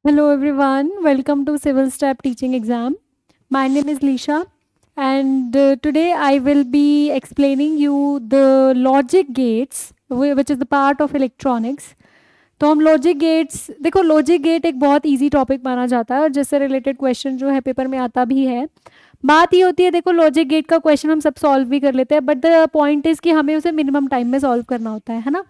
Hello everyone, welcome to Civil Step Teaching Exam. My name is Lisha and today I will be explaining you the logic gates which is the part of electronics. तो हम logic gates देखो logic gate एक बहुत easy topic माना जाता है और जिससे रिलेटेड क्वेश्चन जो है पेपर में आता भी है. बात ये होती है देखो लॉजिक गेट का क्वेश्चन हम सब सॉल्व भी कर लेते हैं बट द पॉइंट इज़ कि हमें उसे मिनिमम टाइम में सॉल्व करना होता है ना.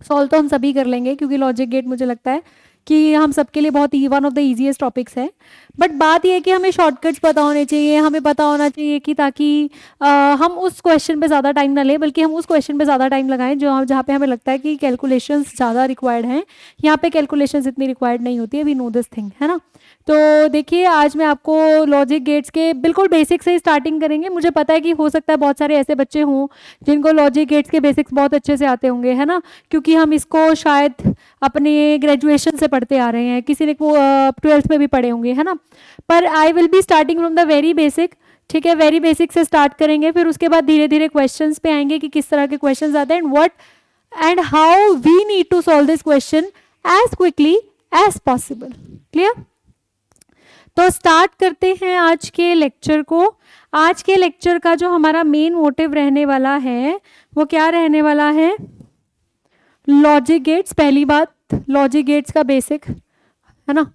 सॉल्व तो हम सभी कर लेंगे क्योंकि लॉजिक गेट मुझे लगता है कि हम सबके लिए बहुत one of the easiest topics है. बट बात यह है कि हमें शॉर्टकट्स पता होने चाहिए, हमें पता होना चाहिए कि ताकि हम उस क्वेश्चन पे ज़्यादा टाइम ना लें बल्कि हम उस क्वेश्चन पे ज़्यादा टाइम लगाएं जो जहाँ पे हमें लगता है कि कैलकुलेशंस ज़्यादा रिक्वायर्ड हैं. यहाँ पे कैलकुलेशंस इतनी रिक्वायर्ड नहीं होती है, वी नो दिस थिंग है ना. तो देखिए आज मैं आपको लॉजिक गेट्स के बिल्कुल बेसिक से स्टार्टिंग करेंगे. मुझे पता है कि हो सकता है बहुत सारे ऐसे बच्चे हों जिनको लॉजिक गेट्स के बेसिक्स बहुत अच्छे से आते होंगे है ना, क्योंकि हम इसको शायद अपने ग्रेजुएशन से पढ़ते आ रहे हैं, किसी ने को 12th में भी पढ़े होंगे है ना. पर I will be starting from the very basic. ठीक है, वेरी बेसिक से स्टार्ट करेंगे, फिर उसके बाद धीरे धीरे क्वेश्चंस पे आएंगे कि किस तरह के क्वेश्चंस आते हैं and what and how we need to solve this question as quickly as possible. Clear? तो स्टार्ट करते हैं आज के लेक्चर को. आज के लेक्चर का जो हमारा मेन मोटिव रहने वाला है वो क्या रहने वाला है? Logic gates. पहली बात लॉजिक गेट्स का बेसिक है ना.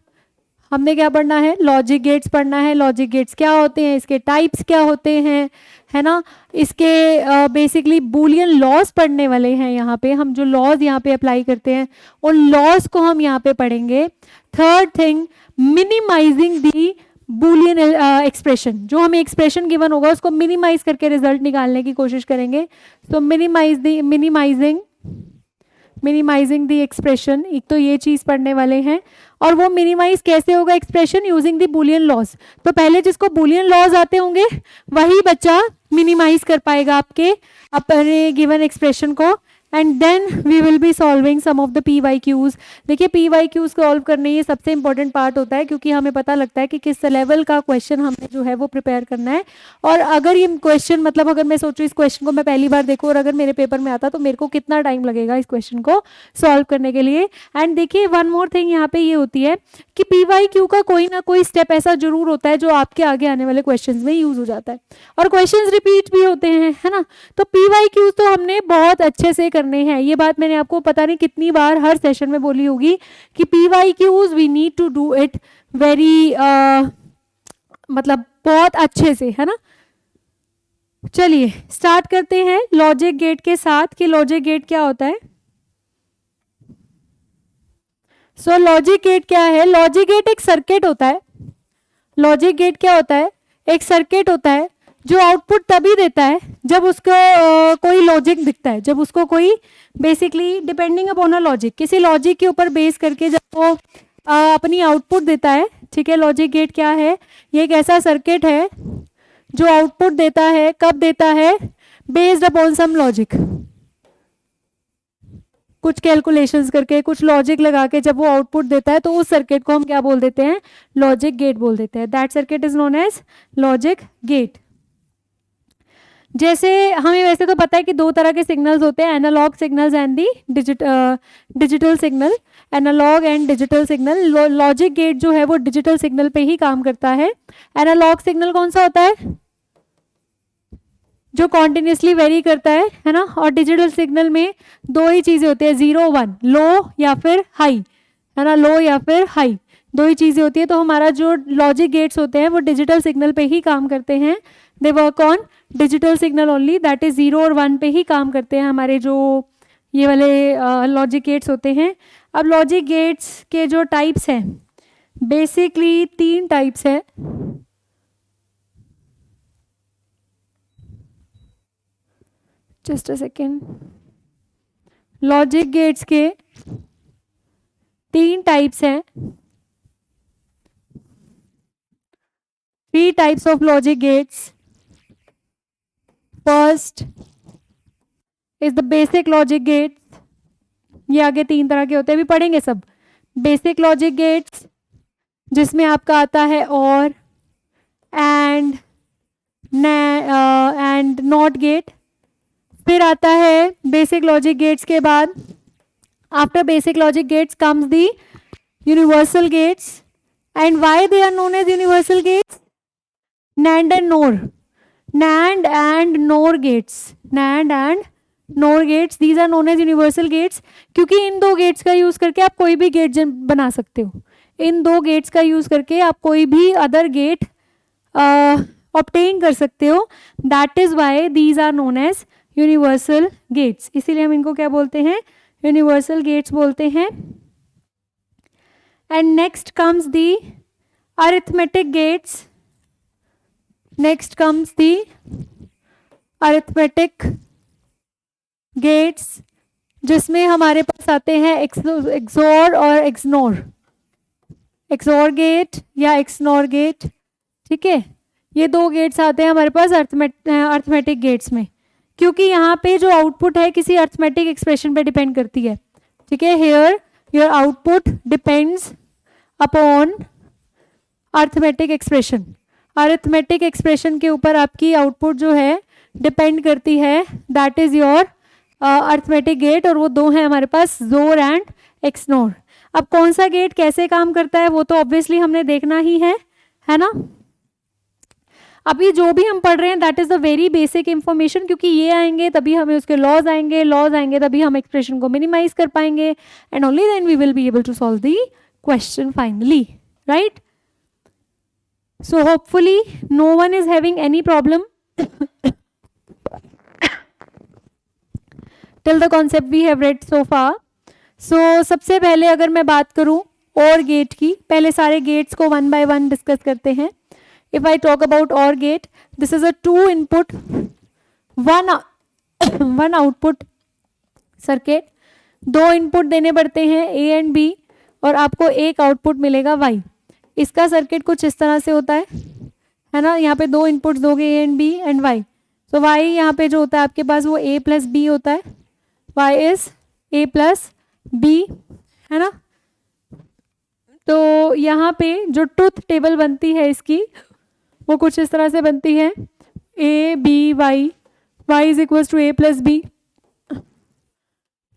हमने क्या पढ़ना है? लॉजिक गेट्स पढ़ना है. लॉजिक गेट्स क्या होते हैं, इसके टाइप्स क्या होते हैं है ना. इसके बेसिकली बूलियन लॉज पढ़ने वाले हैं. यहाँ पे हम जो लॉज यहाँ पे अप्लाई करते हैं उन लॉज को हम यहाँ पे पढ़ेंगे. थर्ड थिंग, मिनिमाइजिंग दी बूलियन एक्सप्रेशन. जो हमें एक्सप्रेशन गिवन होगा उसको मिनिमाइज करके रिजल्ट निकालने की कोशिश करेंगे. तो मिनिमाइजिंग दी एक्सप्रेशन, एक तो ये चीज़ पढ़ने वाले हैं. और वो मिनिमाइज कैसे होगा expression? Using the Boolean laws. तो पहले जिसको बूलियन लॉज आते होंगे वही बच्चा मिनिमाइज कर पाएगा आपके अपने गिवन एक्सप्रेशन को. And then we will be solving some of the PYQs. देखिए PYQs सॉल्व करने ये सबसे इंपॉर्टेंट पार्ट होता है क्योंकि हमें पता लगता है कि किस लेवल का क्वेश्चन हमें जो है वो प्रिपेयर करना है. और अगर ये क्वेश्चन मतलब अगर मैं सोचूं इस क्वेश्चन को मैं पहली बार देखूं और अगर मेरे पेपर में आता तो मेरे को कितना टाइम लगेगा इस क्वेश्चन को सॉल्व करने के लिए. एंड देखिए वन मोर थिंग यहाँ पे ये होती है कि PYQ का कोई ना कोई स्टेप ऐसा जरूर होता है जो आपके आगे आने वाले क्वेश्चन में यूज हो जाता है और क्वेश्चन रिपीट भी होते हैं है ना. तो PYQ तो हमने बहुत अच्छे से करने हैं. ये बात मैंने आपको पता नहीं कितनी बार हर सेशन में बोली होगी कि PYQs we need to do it very मतलब बहुत अच्छे से है ना. चलिए स्टार्ट करते हैं लॉजिक गेट के साथ कि लॉजिक गेट क्या होता है. सो लॉजिक गेट क्या है? लॉजिक गेट एक सर्किट होता है. लॉजिक गेट क्या होता है? एक सर्किट होता है जो आउटपुट तभी देता है जब उसको कोई लॉजिक दिखता है, जब उसको कोई basically depending upon a logic, किसी लॉजिक के ऊपर बेस करके जब वो अपनी आउटपुट देता है. ठीक है, लॉजिक गेट क्या है? ये एक ऐसा सर्किट है जो आउटपुट देता है. कब देता है? Based upon some logic. कुछ कैलकुलेशंस करके कुछ लॉजिक लगा के जब वो आउटपुट देता है तो उस सर्किट को हम क्या बोल देते हैं? लॉजिक गेट बोल देते हैं. That circuit is known as logic gate. जैसे हमें वैसे तो पता है कि दो तरह के सिग्नल्स होते हैं, analog signals and the digital signal. Analog and digital signal. Logic gate जो है वो डिजिटल सिग्नल पे ही काम करता है. एनालॉग सिग्नल कौन सा होता है? जो कॉन्टिन्यूसली वेरी करता है ना. और डिजिटल सिग्नल में दो ही चीज़ें होती है, 0 1, लो या फिर हाई है ना. लो या फिर हाई दो ही चीज़ें होती है. तो हमारा जो लॉजिक गेट्स होते हैं वो डिजिटल सिग्नल पे ही काम करते हैं. They work on digital signal only, that is 0 और 1 पे ही काम करते हैं हमारे जो ये वाले लॉजिक गेट्स होते हैं. अब लॉजिक गेट्स के जो टाइप्स हैं बेसिकली 3 टाइप्स हैं. Just a second. Logic gates के 3 टाइप्स हैं. 3 types of logic gates. First is the basic logic gates. ये आगे 3 तरह के होते हैं, अभी पढ़ेंगे सब. बेसिक लॉजिक गेट्स जिसमें आपका आता है और एंड नॉट गेट. फिर आता है बेसिक लॉजिक गेट्स के बाद after basic logic gates comes the universal gates. And why they are known as universal gates? NAND and NOR. NAND and NOR gates. NAND and NOR gates. These are known as universal gates. क्योंकि इन दो gets का use करके आप कोई भी gate बना सकते हो. इन दो गेट्स का यूज करके आप कोई भी अदर गेट ऑब्टेन कर सकते हो. That is why these are known as universal gates. इसीलिए हम इनको क्या बोलते हैं? यूनिवर्सल गेट्स बोलते हैं. And next comes the arithmetic gates. Next comes the arithmetic gates, जिसमें हमारे पास आते हैं एक्सोर और एक्सनोर. एक्सोर गेट या एक्सनोर गेट. ठीक है, ये दो गेट्स आते हैं हमारे पास अरिथमेटिक गेट्स में, क्योंकि यहाँ पे जो आउटपुट है किसी अरिथमेटिक एक्सप्रेशन पे डिपेंड करती है. ठीक है, here your output depends upon arithmetic expression. Arithmetic expression के ऊपर आपकी आउटपुट जो है डिपेंड करती है. That is your arithmetic gate, और वो दो हैं हमारे पास, जोर एंड एक्सनोर. अब कौन सा गेट कैसे काम करता है वो तो ऑब्वियसली हमने देखना ही है ना. अभी जो भी हम पढ़ रहे हैं that is the very basic information, क्योंकि ये आएंगे तभी हमें उसके लॉज आएंगे तभी हम एक्सप्रेशन को मिनिमाइज कर पाएंगे, and only then we will be able to solve the question finally, right. So hopefully no one is having any problem till the concept we have read so far. So सबसे पहले अगर मैं बात करूं और gate की, पहले सारे गेट्स को वन बाय वन डिस्कस करते हैं. If I talk about OR gate, this is a 2 input, one output circuit. दो इनपुट देने पड़ते हैं A एंड B, और आपको एक आउटपुट मिलेगा Y. इसका सर्किट कुछ इस तरह से होता है ना. यहाँ पे दो इनपुट्स दोगे A and B and Y. तो Y यहाँ पे जो होता है आपके पास वो A प्लस B होता है. Y is A plus B, है ना. तो यहाँ पे जो ट्रुथ टेबल बनती है इसकी वो कुछ इस तरह से बनती है. A B Y, Y is equal to A plus B.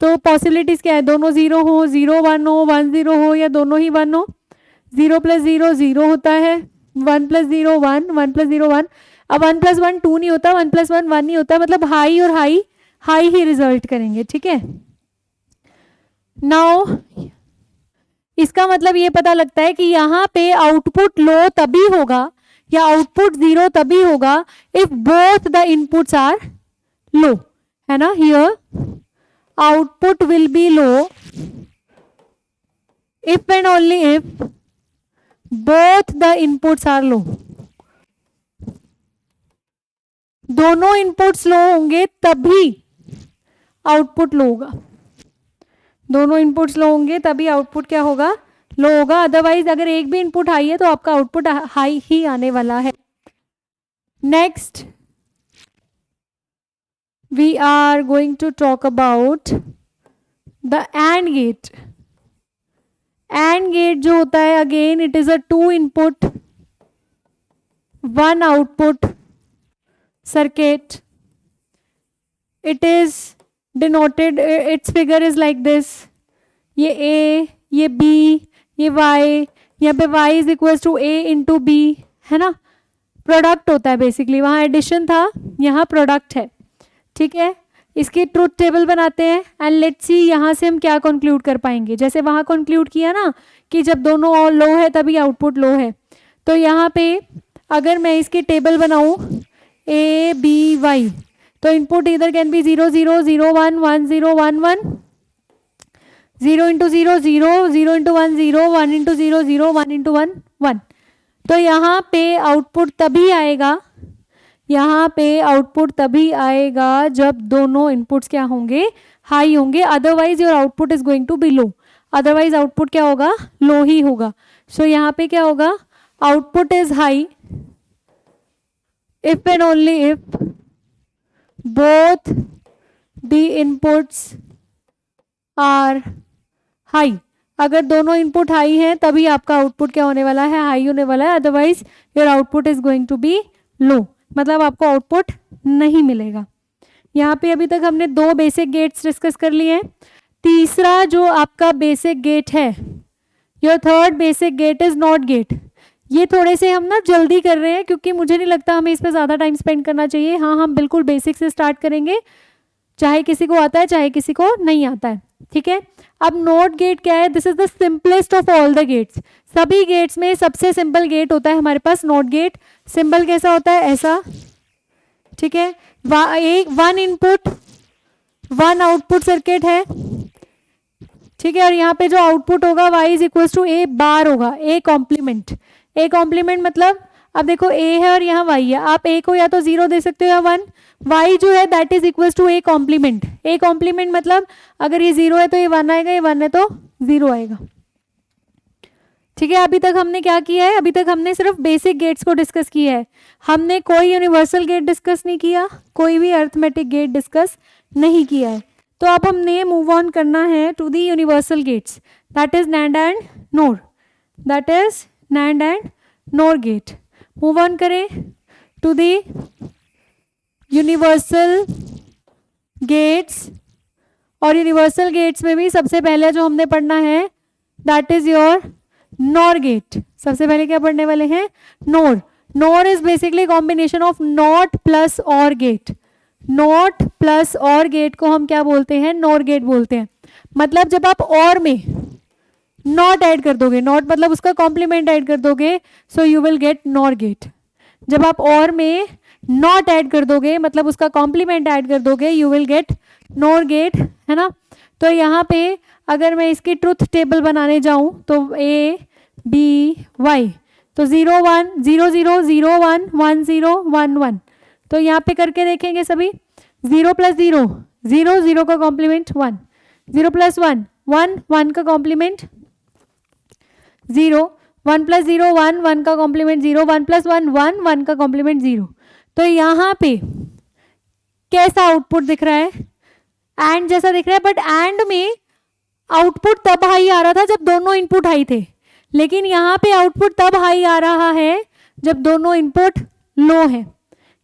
तो पॉसिबिलिटीज क्या है? दोनों जीरो हो, 0 1 हो, 1 0 हो, या दोनों ही 1 हो. 0 प्लस 0 0 होता है, 1 प्लस 0 1, 1 प्लस 0 1. अब 1 प्लस 1 2 नहीं होता, 1 प्लस 1 1 नहीं होता, मतलब हाई और हाई ही रिजल्ट करेंगे. ठीक है, नाउ इसका मतलब ये पता लगता है कि यहाँ पे आउटपुट लो तभी होगा या आउटपुट 0 तभी होगा if both the inputs are low, है ना. Here output will be low if and only if both the inputs are low. दोनों इनपुट्स लो होंगे तभी आउटपुट लो होगा. दोनों इनपुट्स लो होंगे तभी आउटपुट क्या होगा? लो होगा. अदरवाइज अगर एक भी इनपुट हाई है तो आपका आउटपुट हाई ही आने वाला है. Next we are going to talk about the AND gate. AND gate जो होता है, again it is a 2 input 1 output circuit. It is denoted, its figure is like this. ये A, ये B, ये Y, यहाँ पे Y is equal to A into B, है ना. प्रोडक्ट होता है बेसिकली, वहाँ एडिशन था, यहाँ प्रोडक्ट है. ठीक है, इसकी ट्रुथ टेबल बनाते हैं एंड लेट्स सी यहाँ से हम क्या कंक्लूड कर पाएंगे. जैसे वहाँ कंक्लूड किया ना कि जब दोनों और लो है तभी आउटपुट लो है, तो यहाँ पे अगर मैं इसकी टेबल बनाऊँ A B Y, तो इनपुट इधर can be 0 0 0 1 1 0 1 1, 0 into 0 0, 0 into 1 0, 1 into 0 0, 1 into 1 1. तो यहाँ पे आउटपुट तभी आएगा, यहाँ पे आउटपुट तभी आएगा जब दोनों इनपुट्स क्या होंगे? हाई होंगे. Otherwise your output is going to be low. Otherwise output क्या होगा? लो ही होगा. सो यहाँ पे क्या होगा? Output is high if and only if both the inputs are high. अगर दोनों इनपुट हाई हैं तभी आपका आउटपुट क्या होने वाला है? हाई होने वाला है. Otherwise your output is going to be low, मतलब आपको आउटपुट नहीं मिलेगा. यहाँ पे अभी तक हमने 2 बेसिक गेट्स डिस्कस कर लिए हैं. तीसरा जो आपका बेसिक गेट है your third basic gate is NOT gate. ये थोड़े से हम ना जल्दी कर रहे हैं क्योंकि मुझे नहीं लगता हमें इस पर ज़्यादा टाइम स्पेंड करना चाहिए। हाँ, हम बिल्कुल बेसिक से स्टार्ट करेंगे, चाहे किसी को आता है चाहे किसी को नहीं आता है, ठीक है। अब नॉट गेट क्या है? This is the simplest of all the gates. सभी गेट्स में सबसे सिंपल गेट होता है हमारे पास नॉट गेट। सिंबल कैसा होता है? ऐसा, ठीक है। एक one input one output circuit है, ठीक है। और यहाँ पे जो आउटपुट होगा y इज इक्वल टू ए बार होगा, ए कॉम्प्लीमेंट। ए कॉम्प्लीमेंट मतलब अब देखो a है और यहाँ y है, आप a को या तो 0 दे सकते हो या 1। y जो है that is equal to A complement. A complement मतलब अगर ये 0 है तो ये 1 आएगा, ये 1 है तो 0 आएगा, ठीक है। अभी तक हमने क्या किया है? अभी तक हमने सिर्फ बेसिक गेट्स को डिस्कस किया है, हमने कोई यूनिवर्सल गेट डिस्कस नहीं किया, कोई भी अरिथमेटिक गेट डिस्कस नहीं किया है। तो अब हमने मूव ऑन करना है to the universal gates, that is NAND and NOR, that is NAND and NOR gate. Move on करें टू दी यूनिवर्सल गेट्स। और यूनिवर्सल गेट्स में भी सबसे पहले जो हमने पढ़ना है that is your NOR gate. सबसे पहले क्या पढ़ने वाले हैं? NOR. NOR is basically combination of NOT plus OR gate. NOT plus OR gate को हम क्या बोलते हैं? नॉर गेट बोलते हैं। मतलब जब आप और में नॉट ऐड कर दोगे, नॉट मतलब उसका कॉम्प्लीमेंट ऐड कर दोगे, so you will get NOR gate. जब आप और में नॉट ऐड कर दोगे मतलब उसका कॉम्प्लीमेंट ऐड कर दोगे, you will get NOR gate, है ना। तो यहाँ पे अगर मैं इसकी ट्रुथ टेबल बनाने जाऊं तो a b y, तो 0 1 0 0 0 1 1 0 1 1। तो यहाँ पे करके देखेंगे सभी। 0 प्लस 0 0 0 का कॉम्प्लीमेंट 1, 0 प्लस 1 1 1 का कॉम्प्लीमेंट 0, 1 प्लस 0 1 1 का कॉम्प्लीमेंट 0, 1 प्लस 1 1 1 का कॉम्प्लीमेंट 0। तो यहाँ पे कैसा आउटपुट दिख रहा है? एंड जैसा दिख रहा है, बट एंड में आउटपुट तब हाई आ रहा था जब दोनों इनपुट हाई थे, लेकिन यहाँ पे आउटपुट तब हाई आ रहा है जब दोनों इनपुट लो है।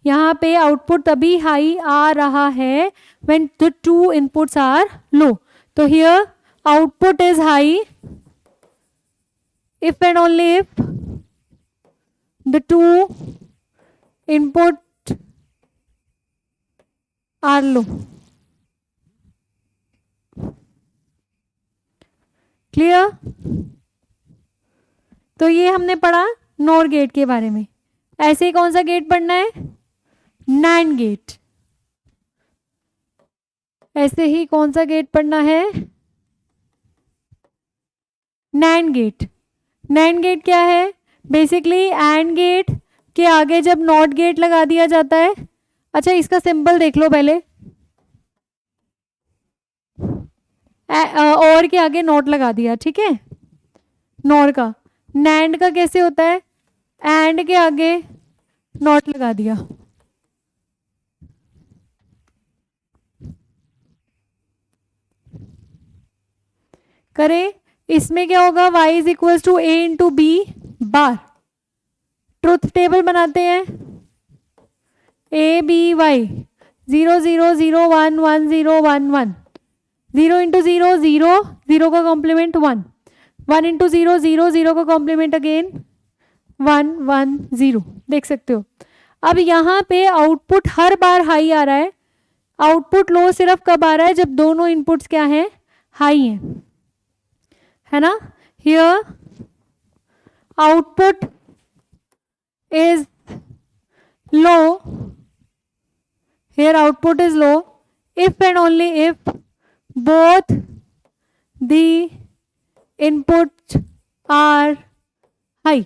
यहाँ पे आउटपुट तभी हाई आ रहा है when the two inputs are low. तो here output is high if and only if the two input are low. Clear? तो ये हमने पढ़ा नॉर गेट के बारे में। ऐसे ही कौन सा गेट पढ़ना है? NAND gate. ऐसे ही कौन सा गेट पढ़ना है? NAND gate. नैंड गेट क्या है? बेसिकली एंड गेट के आगे जब नॉट गेट लगा दिया जाता है। अच्छा, इसका सिंबल देख लो पहले। और के आगे नॉट लगा दिया, ठीक है, नॉर का। नैंड का कैसे होता है? एंड के आगे नॉट लगा दिया। करें, इसमें क्या होगा? y is equal to A into B bar. Truth table बनाते हैं। ए बी वाई 0 0 0 1 1 0 1 1, 0 इंटू 0 0, 0 का कॉम्प्लीमेंट 1, 1 इंटू 0 0, 0 का कॉम्प्लीमेंट अगेन 1 1 0। देख सकते हो। अब यहाँ पे आउटपुट हर बार हाई आ रहा है। आउटपुट लो सिर्फ कब आ रहा है? जब दोनों इनपुट्स क्या हैं? हाई हैं, है ना। Here output is low, here output is low if and only if both the inputs are high.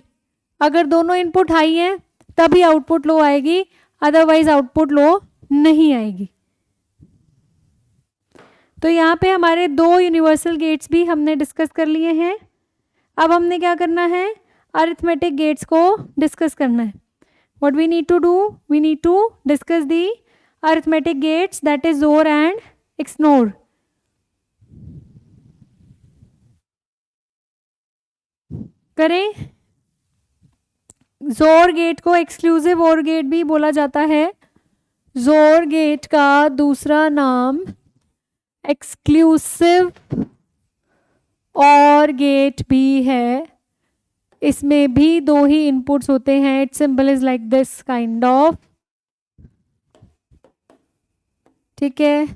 अगर दोनों इनपुट हाई हैं तभी आउटपुट लो आएगी, अदरवाइज आउटपुट लो नहीं आएगी। तो यहाँ पे हमारे दो यूनिवर्सल गेट्स भी हमने डिस्कस कर लिए हैं। अब हमने क्या करना है? अरिथमेटिक गेट्स को डिस्कस करना है। What we need to do? We need to discuss the arithmetic gates, that is XOR and XNOR. करें। XOR गेट को एक्सक्लूसिव OR गेट भी बोला जाता है। XOR गेट का दूसरा नाम एक्सक्लूसिव और गेट भी है, इसमें भी दो ही इनपुट्स होते हैं. It symbol is like this kind of. ठीक है,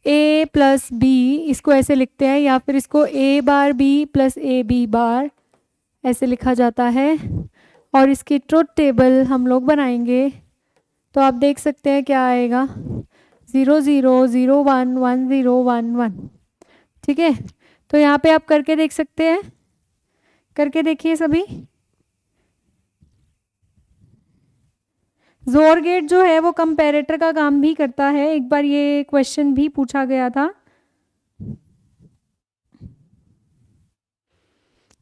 ए प्लस बी इसको ऐसे लिखते हैं, या फिर इसको A bar B plus A B bar ऐसे लिखा जाता है. और इसकी ट्रुथ टेबल हम लोग बनाएंगे, तो आप देख सकते हैं क्या आएगा. 0 0 0 1 1 0 1 1. ठीक है, तो यहाँ पे आप करके देख सकते हैं. करके देखिए सभी. जोर गेट जो है वो कंपैरेटर का काम भी करता है. एक बार ये क्वेश्चन भी पूछा गया था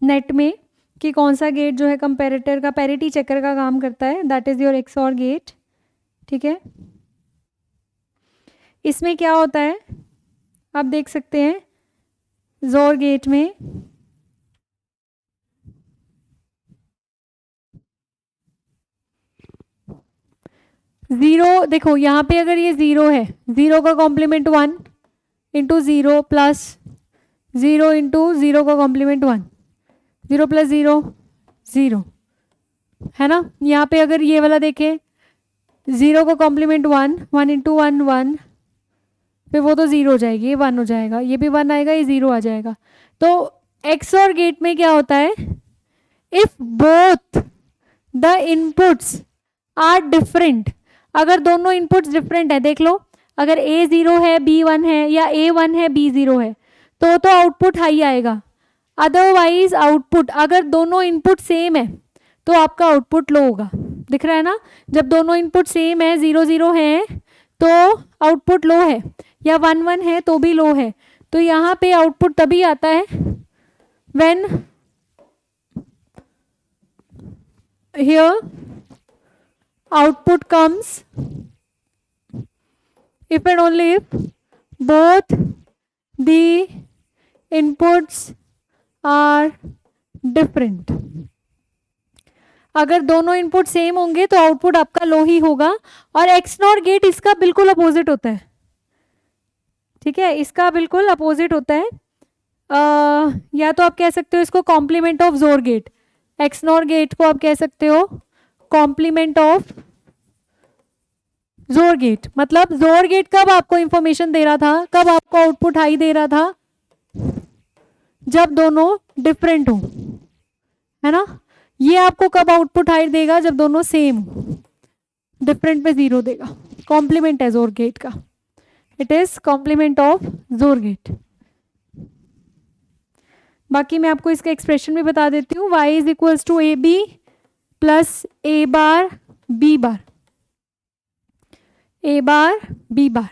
नेट में कि कौन सा गेट जो है कंपैरेटर का पैरिटी चेकर का काम करता है. That is your XOR gate. ठीक है, इसमें क्या होता है आप देख सकते हैं. जोर गेट में जीरो, देखो यहाँ पे अगर ये जीरो है, जीरो का complement 1 into zero plus zero into zero का complement 1, zero plus zero zero, है ना. यहाँ पे अगर ये वाला देखें, जीरो का कॉम्प्लीमेंट 1, 1 इंटू 1 1, फिर वो तो जीरो हो जाएगी, ये 1 हो जाएगा, ये भी 1 आएगा, ये जीरो आ जाएगा. तो एक्सऑर गेट में क्या होता है, if both the inputs are different, अगर दोनों इनपुट्स डिफरेंट है, देख लो अगर ए जीरो है बी 1 है, या ए 1 है बी जीरो है, तो आउटपुट हाई आएगा. अदरवाइज आउटपुट, अगर दोनों इनपुट सेम है तो आपका आउटपुट लो होगा. दिख रहा है ना, जब दोनों इनपुट सेम है, 0 0 है तो आउटपुट लो है, या 1 1 है तो भी लो है. तो यहाँ पे आउटपुट तभी आता है when here output comes if and only if both the inputs are different. अगर दोनों इनपुट सेम होंगे तो आउटपुट आपका लो ही होगा. और एक्स नॉट गेट इसका बिल्कुल अपोजिट होता है. ठीक है, इसका बिल्कुल अपोजिट होता है. या तो आप कह सकते हो इसको complement of XOR gate. X not gate को आप कह सकते हो कॉम्प्लीमेंट ऑफ जोर गेट. मतलब जोर गेट कब आपको इंफॉर्मेशन दे रहा था, कब आपको आउटपुट हाई दे रहा था, जब दोनों डिफरेंट हो, है ना. ये आपको कब आउटपुट हाई देगा, जब दोनों सेम हो. डिफरेंट पे जीरो देगा. कॉम्प्लीमेंट है जोर गेट का, it is complement of XOR gate. बाकी मैं आपको इसका एक्सप्रेशन भी बता देती हूँ. y is equals to A B plus A bar B bar, A bar B bar.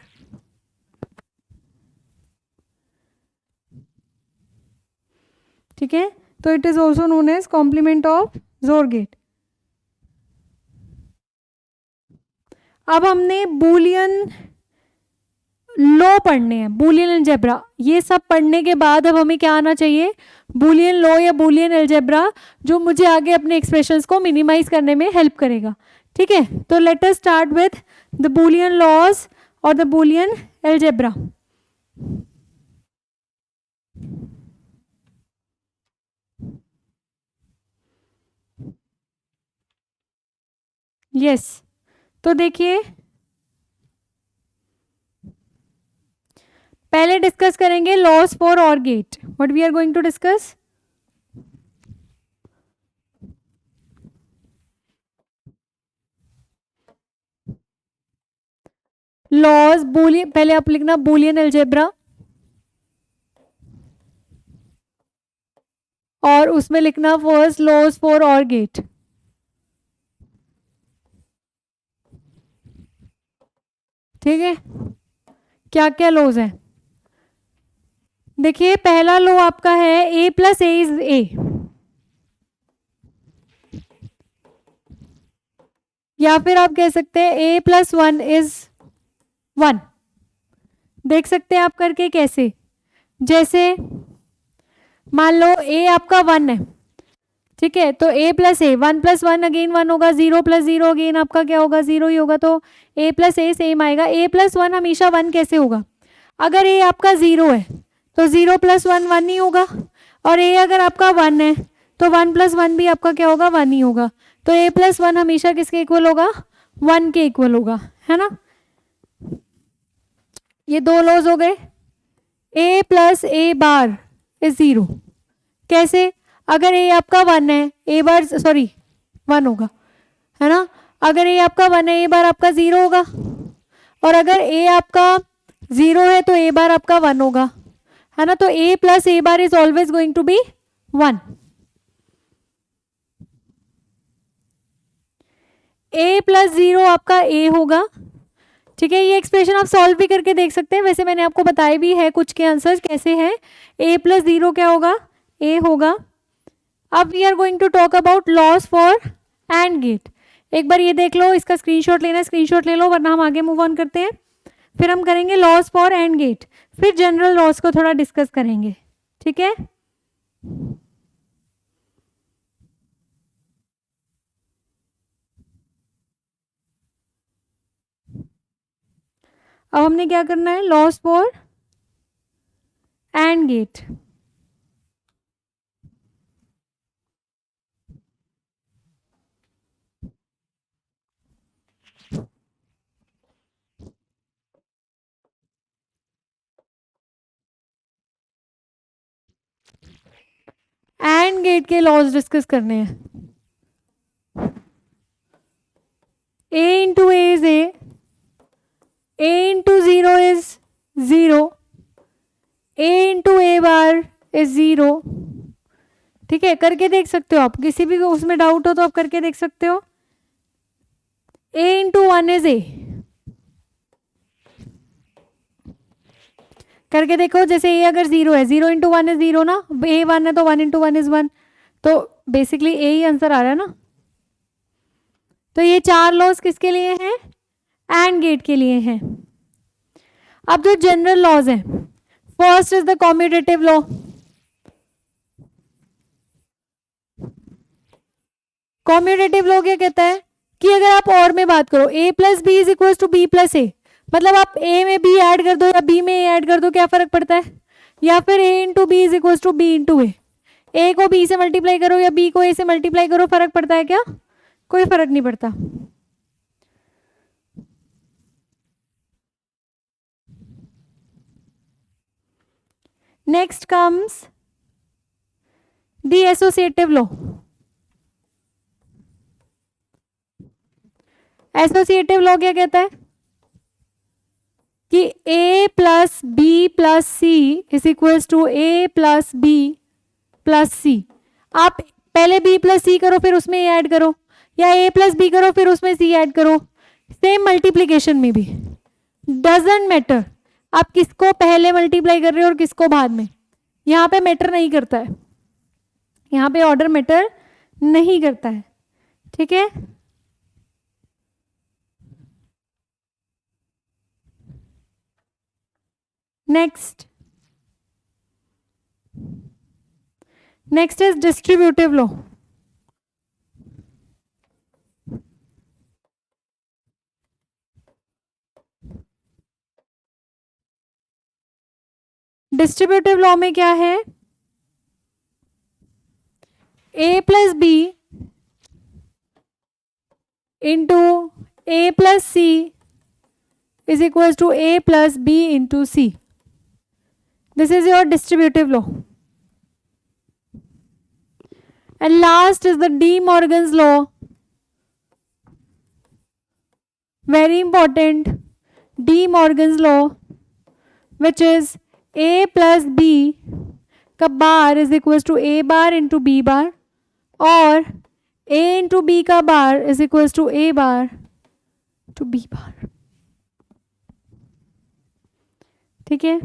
ठीक है, तो it is also known as complement of XOR gate. अब हमने बूलियन लॉ पढ़ने हैं, बूलियन अलजेब्रा. ये सब पढ़ने के बाद अब हमें क्या आना चाहिए, बूलियन लॉ या बूलियन अलजेब्रा, जो मुझे आगे अपने एक्सप्रेशंस को मिनिमाइज करने में हेल्प करेगा. ठीक है, तो let us start with the Boolean laws और द बूलियन अलजेब्रा. यस, तो देखिए पहले डिस्कस करेंगे laws for OR gate. What we are going to discuss, laws Boolean. पहले आप लिखना बूलियन अलजेब्रा, और उसमें लिखना first laws for OR gate. ठीक है, क्या क्या लॉज है देखिए. पहला लॉ आपका है ए प्लस ए इज ए, या फिर आप कह सकते हैं ए प्लस 1 इज 1. देख सकते हैं आप करके कैसे, जैसे मान लो ए आपका 1 है. ठीक है, तो ए प्लस ए, 1 प्लस 1 अगेन 1 होगा, 0 प्लस 0 अगेन आपका क्या होगा, 0 ही होगा. तो ए प्लस ए सेम आएगा. ए प्लस 1 हमेशा 1 कैसे होगा, अगर ए आपका 0 है तो 0 प्लस 1 1 ही होगा. और a अगर आपका 1 है तो 1 + 1 भी आपका क्या होगा, 1 ही होगा। तो a + 1 हमेशा किसके इक्वल होगा, 1 के इक्वल होगा, है ना। ये दो लॉज हो गए। a + a * is 0। कैसे, अगर a आपका 1 है, a बार सॉरी 1 होगा, है ना। अगर a आपका 1 है, a बार आपका 0 होगा, और अगर a आपका 0 है तो a बार आपका 1 होगा, है ना। तो a + a is always going to be 1। a + 0 आपका a होगा, ठीक है। ये एक्सप्रेशन आप सॉल्व भी करके देख सकते हैं, वैसे मैंने आपको बताया भी है कुछ के आंसर्स कैसे हैं। a + 0 क्या होगा, a होगा। अब we are going to talk about laws for AND gate. एक बार ये देख लो, इसका स्क्रीनशॉट लेना है, स्क्रीनशॉट ले लो, वरना हम आगे मूव ऑन करते हैं। फिर हम करेंगे लॉस फॉर एंड गेट, फिर जनरल लॉस को थोड़ा डिस्कस करेंगे, ठीक है। अब हमने क्या करना है, laws for AND gate. AND gate के लॉस डिस्कस करने हैं। a into a is a into 0 is 0, a into a bar is 0, ठीक है। करके देख सकते हो आप, किसी भी उसमें डाउट हो तो आप करके देख सकते हो। a into 1 is a, करके देखो। जैसे a अगर 0 है, 0 into 1 is 0 ना, a 1 है तो 1 into 1 is 1, तो बेसिकली a ही आंसर आ रहा है ना। तो ये चार लॉज किसके लिए हैं, एंड गेट के लिए हैं। अब जो जनरल लॉज हैं, first is the commutative law. Commutative law क्या कहता है कि अगर आप और में बात करो, a + b = b + a, मतलब आप a में b ऐड कर दो या b में a ऐड कर दो, क्या फर्क पड़ता है। या फिर a × b = b × a को b से मल्टीप्लाई करो या b को a से मल्टीप्लाई करो, फर्क पड़ता है क्या, कोई फर्क नहीं पड़ता। Next comes the associative law. Associative law क्या कहता है कि a + b + c = a + b + c। आप पहले b + c करो, फिर उसमें a ऐड करो, या a + b करो फिर उसमें c ऐड करो। सेम मल्टीप्लीकेशन में भी डजंट मैटर आप किसको पहले मल्टीप्लाई कर रहे हो और किसको बाद में, यहाँ पे मैटर नहीं करता है, यहाँ पे ऑर्डर मैटर नहीं करता है, ठीक है। Next is distributive law. Distributive law में क्या है, a + b * a + c = a + b * c. This is your distributive law. And last is the De Morgan's law. Very important. De Morgan's law, which is a + b का बार = a bar * b bar, और a * b का बार = a bar * b bar, ठीक है।